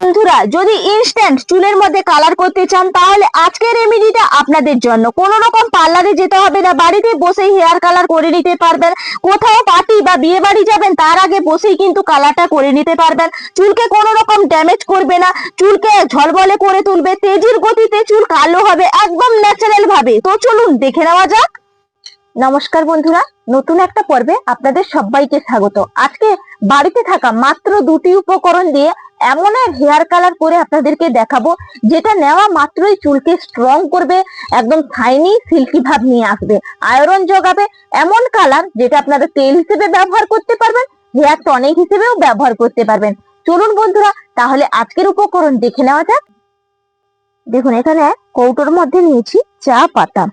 বন্ধুরা, যদি ইনস্ট্যান্ট চুলের মধ্যে কালার করতে চান তাহলে আজকের রেমেডিটা আপনাদের জন্য। কোনো রকম পার্লারে যেতে হবে না, বাড়িতে বসেই হেয়ার কালার করে নিতে পারবেন। কোথাও পার্টি বা বিয়ে বাড়ি যাবেন তার আগে বসেই কিন্তু কালারটা করে নিতে পারবেন। চুলকে কোনো রকম ড্যামেজ করবে না, চুলকে ঝলমলে করে তুলবে, তেজির গতিতে চুল কালো হবে একদম ন্যাচারাল ভাবে। তো চলুন দেখে নেওয়া যাক। নমস্কার বন্ধুরা, নতুন একটা পর্বে আপনাদের সবাইকে স্বাগত। আজকে বাড়িতে থাকা মাত্র দুটি উপকরণ দিয়ে এমন এক হেয়ার কালার করে আপনাদেরকে দেখাবো যেটা নেওয়া মাত্রই চুলকে স্ট্রং করবে, একদম শাইনি সিল্কি ভাব নিয়ে আসবে, আয়রন যোগাবে। এমন কালার যেটা আপনারা তেল হিসেবে ব্যবহার করতে পারবেন, হেয়ার টনিক হিসেবেও ব্যবহার করতে পারবেন। চলুন বন্ধুরা, তাহলে আজকের উপকরণ দেখে নেওয়া যাক। দেখুন, এখানে কৌটোর মধ্যে নিয়েছি চা পাতা।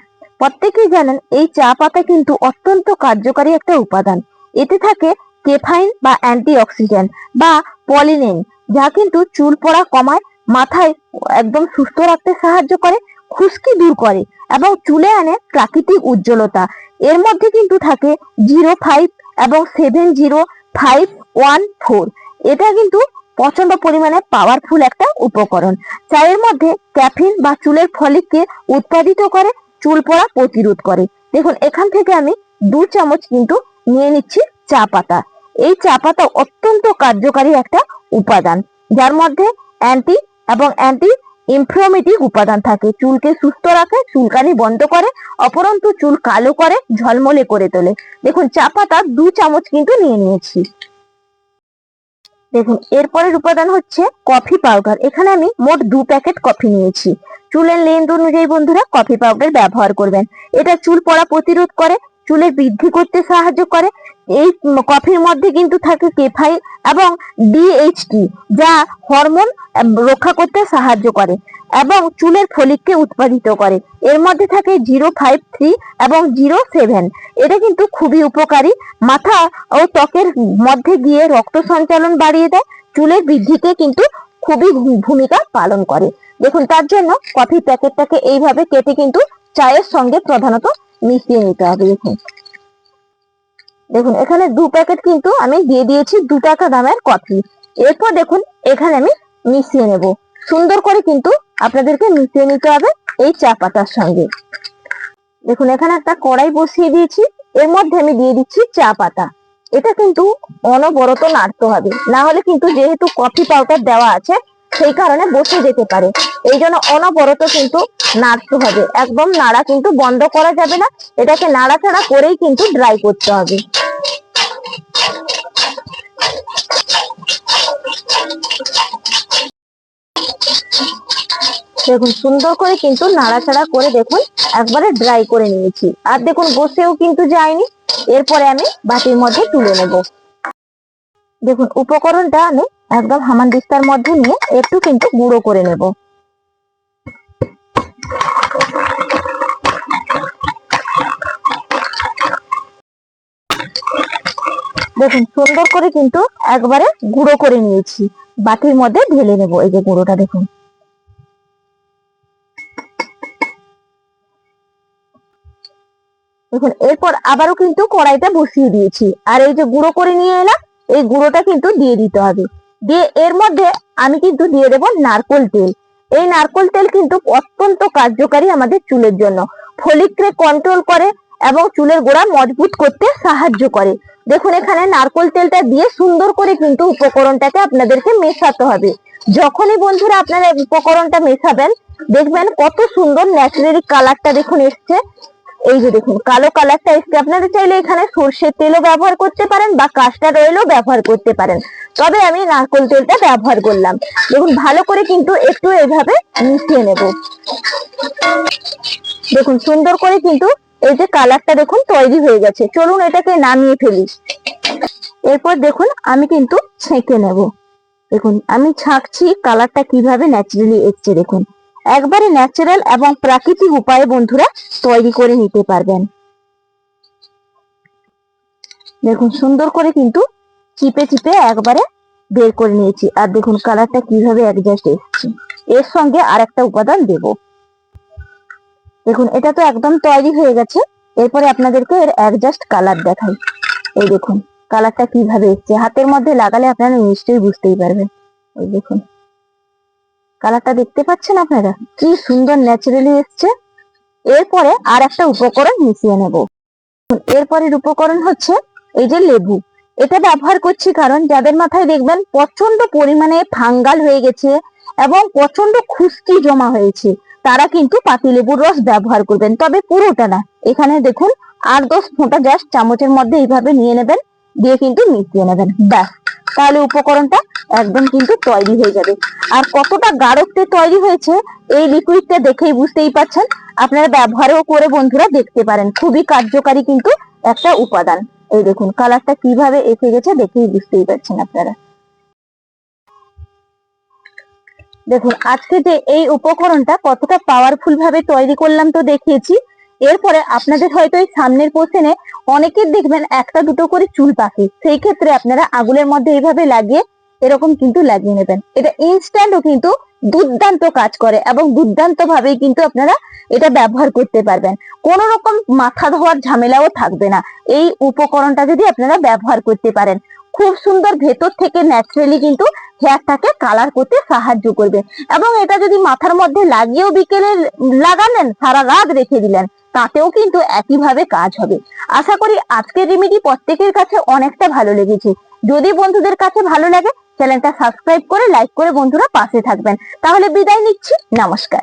প্রত্যেকেই জানেন এই চা পাতা কিন্তু অত্যন্ত কার্যকারী একটা উপাদান। এতে থাকে কেফাইন বা অ্যান্টিঅক্সিডেন্ট বা পলিনেন, যা কিন্তু চুল পড়া কমায়, মাথায় একদম সুস্থ রাখতে সাহায্য করে, খুশকি দূর করে এবং চুলে আনে প্রাকৃতিক উজ্জ্বলতা। এর মধ্যে কিন্তু থাকে 05 এবং 70514। এটা কিন্তু প্রচন্ড পরিমাণে পাওয়ারফুল একটা উপকরণ। চায়ের মধ্যে ক্যাফিন বা চুলের ফলিককে উৎপাদিত করে, চুল পড়া প্রতিরোধ করে। দেখুন, এখান থেকে আমি 2 চামচ কিন্তু নিয়ে নিচ্ছি চা পাতা। এই চা পাতা অত্যন্ত কার্যকারী একটা উপাদান, যার মধ্যে অ্যান্টি এবং অ্যান্টি ইনফ্লামেটিভ উপাদান থাকে। চুলকে সুস্থ রাখে, চুলকানি বন্ধ করে, অপরন্তু চুল কালো করে, ঝলমলে করে তোলে। দেখুন, চা পাতা 2 চামচ কিন্তু নিয়ে নিয়েছি। দেখুন, এরপরের উপাদান হচ্ছে কফি পাউডার। এখানে আমি মোট 2 প্যাকেট কফি নিয়েছি। চুলের লেন্থ অনুযায়ী বন্ধুরা কফি পাউডার ব্যবহার করবেন। এটা চুল পড়া প্রতিরোধ করে, চুলের বৃদ্ধি করতে সাহায্য করে। এই কফির মধ্যে কিন্তু থাকে কেফাইন এবং ডিএইচটি, যা হরমোন রক্ষা করতে সাহায্য করে এবং চুলের ফলিককে উৎপাদিত করে। এর মধ্যে থাকে 053 এবং 07। এটা কিন্তু খুবই উপকারী, মাথা ও ত্বকের মধ্যে গিয়ে রক্ত সঞ্চালন বাড়িয়ে দেয়, চুলের বৃদ্ধিতে কিন্তু খুবই ভূমিকা পালন করে। দেখুন, তার জন্য কফি প্যাকেটটাকে এইভাবে কেটে কিন্তু চায়ের সঙ্গে প্রধানত মিশিয়ে নিতে হবে। দেখুন, এখানে 2 প্যাকেট কিন্তু আমি দিয়ে দিয়েছি 2 টাকা দামের কফি। এরপর দেখুন, এখানে আমি মিশিয়ে নেব। সুন্দর করে কিন্তু আপনাদেরকে মিশিয়ে নিতে হবে এই চা পাতার সঙ্গে। দেখুন, এখানে একটা কড়াই বসিয়ে দিয়েছি, এর মধ্যে আমি দিয়ে দিচ্ছি চা পাতা। এটা কিন্তু অনবরত নাড়তে হবে, না হলে কিন্তু যেহেতু কফি পাউডার দেওয়া আছে সেই কারণে বসে যেতে পারে। এই জন্য অনবরত কিন্তু নাড়তে হবে, একদম নাড়া কিন্তু বন্ধ করা যাবে না। এটাকে নাড়াচাড়া করেই কিন্তু ড্রাই করতে হবে। দেখুন, সুন্দর করে কিন্তু নাড়াচাড়া করে দেখুন একবারে ড্রাই করে নিয়েছি। আর দেখুন, বসেও কিন্তু যায়নি। এরপরে আমি বাটির মধ্যে তুলে নেব। দেখুন, উপকরণটা আমি একদম হামানদিস্তার মধ্যে নিয়ে একটু কিন্তু গুঁড়ো করে নেব। দেখুন, সুন্দর করে কিন্তু একবারে গুঁড়ো করে নিয়েছি, বাটির মধ্যে ঢেলে নেব। এই যে গুঁড়োটা দেখুন। দেখুন, এরপর আবারও কিন্তু কড়াইটা বসিয়ে দিয়েছি, আর এই যে গুঁড়ো করে নিয়ে এলাম এই গুঁড়োটা কিন্তু দিয়ে দিতে হবে। দিয়ে এর মধ্যে আমি কিন্তু দিয়ে দেব নারকেল তেল। এই নারকেল তেল কিন্তু অত্যন্ত কার্যকারী আমাদের চুলের জন্য, ফলিককে কন্ট্রোল করে এবং চুলের গোড়া মজবুত করতে সাহায্য করে। দেখুন, এখানে নারকেল তেলটা দিয়ে সুন্দর করে কিন্তু উপকরণটাকে আপনাদেরকে মেশাতে হবে। যখনই বন্ধুরা আপনারা উপকরণটা মেশাবেন দেখবেন কত সুন্দর ন্যাচারালি কালারটা দেখুন এসছে। এই যে দেখুন, কালো কালারটা এসছে। আপনারা চাইলে এখানে সর্ষের তেলও ব্যবহার করতে পারেন বা কাস্টার্ড অয়েলও ব্যবহার করতে পারেন, তবে আমি নারকেল তেলটা ব্যবহার করলাম। দেখুন, ভালো করে কিন্তু একটু এইভাবে মিশিয়ে নেব। দেখুন, সুন্দর করে কিন্তু এই যে কালারটা দেখুন তৈরি হয়ে গেছে। চলুন এটাকে নামিয়ে ফেলি। এরপর দেখুন আমি কিন্তু ছেঁকে নেব। দেখুন, আমি ছাঁকছি, কালারটা কিভাবে ন্যাচারালি এসছে। দেখুন, একবারে ন্যাচারাল এবং প্রাকৃতিক উপায়ে বন্ধুরা তৈরি করে নিতে পারবেন। দেখুন, সুন্দর করে কিন্তু চিপে চিপে একবারে বের করে নিয়েছি। আর দেখুন কালারটা কিভাবে অ্যাডজাস্ট এসছে। এর সঙ্গে আর একটা উপাদান দেব। দেখুন, এটা তো একদম তৈরি হয়ে গেছে। এরপরে আপনাদেরকে এর অ্যাডজাস্ট কালার দেখাই। এই দেখুন কালারটা কিভাবে এসছে, হাতের মধ্যে লাগালে আপনারা নিশ্চয়ই বুঝতেই পারবেন। এই দেখুন, কালারটা দেখতে পাচ্ছেন আপনারা, কি সুন্দর ন্যাচারালি এসছে। এরপরে আর একটা উপকরণ মিশিয়ে নেব। এরপরের উপকরণ হচ্ছে এই যে লেবু। এটা ব্যবহার করছি কারণ যাদের মাথায় দেখবেন প্রচন্ড পরিমাণে ফাঙ্গাল হয়ে গেছে এবং প্রচন্ড খুশকি জমা হয়েছে, তারা কিন্তু পাতিলেবুর রস ব্যবহার করবেন, তবে পুরোটা না। এখানে দেখুন 8-10 ফোঁটা জাস্ট চামচের মধ্যে এইভাবে নিয়ে নেবেন, দিয়ে কিন্তু মিশিয়ে নেবেন, ব্যাস। তাহলে উপকরণটা একদম কিন্তু তৈরি হয়ে যাবে। আর কতটা গাঢ়তে তৈরি হয়েছে এই লিকুইডটা দেখেই বুঝতেই পাচ্ছেন। আপনারা ব্যবহারও করে বন্ধুরা দেখতে পারেন, খুবই কার্যকারী কিন্তু একটা উপাদান। এই দেখুন কালারটা কিভাবে এসে গেছে, দেখেই বুঝতেই পারছেন আপনারা। দেখুন আজকে যে এই উপকরণটা কতটা পাওয়ারফুল ভাবে তৈরি করলাম তো দেখিয়েছি। এরপরে আপনাদের হয়তো এই সামনের পোর্শনে অনেকের দেখবেন একটা দুটো করে চুল পাকে, সেই ক্ষেত্রে আপনারা আগুনের মধ্যে এইভাবে লাগিয়ে এরকম কিন্তু লাগিয়ে নেবেন। এটা ইনস্ট্যান্টও কিন্তু দুর্দান্ত কাজ করে এবং দুর্দান্ত ভাবেই কিন্তু আপনারা এটা ব্যবহার করতে পারবেন। কোন রকম মাথা ধোয়ার ঝামেলাও থাকবে না এই উপকরণটা যদি আপনারা ব্যবহার করতে পারেন। খুব সুন্দর ভেতর থেকে ন্যাচারালি কিন্তু হেয়ারটাকে কালার করতে সাহায্য করবে। এবং এটা যদি মাথার মধ্যে লাগিয়েও বিকেলে লাগালেন, সারা রাত রেখে দিলেন, তাতেও কিন্তু একইভাবে কাজ হবে। আশা করি আজকের রেমেডি প্রত্যেকের কাছে অনেকটা ভালো লেগেছে। যদি বন্ধুদের কাছে ভালো লাগে চ্যানেলটা সাবস্ক্রাইব করে লাইক করে বন্ধুরা পাশে থাকবেন। তাহলে বিদায় নিচ্ছি, নমস্কার।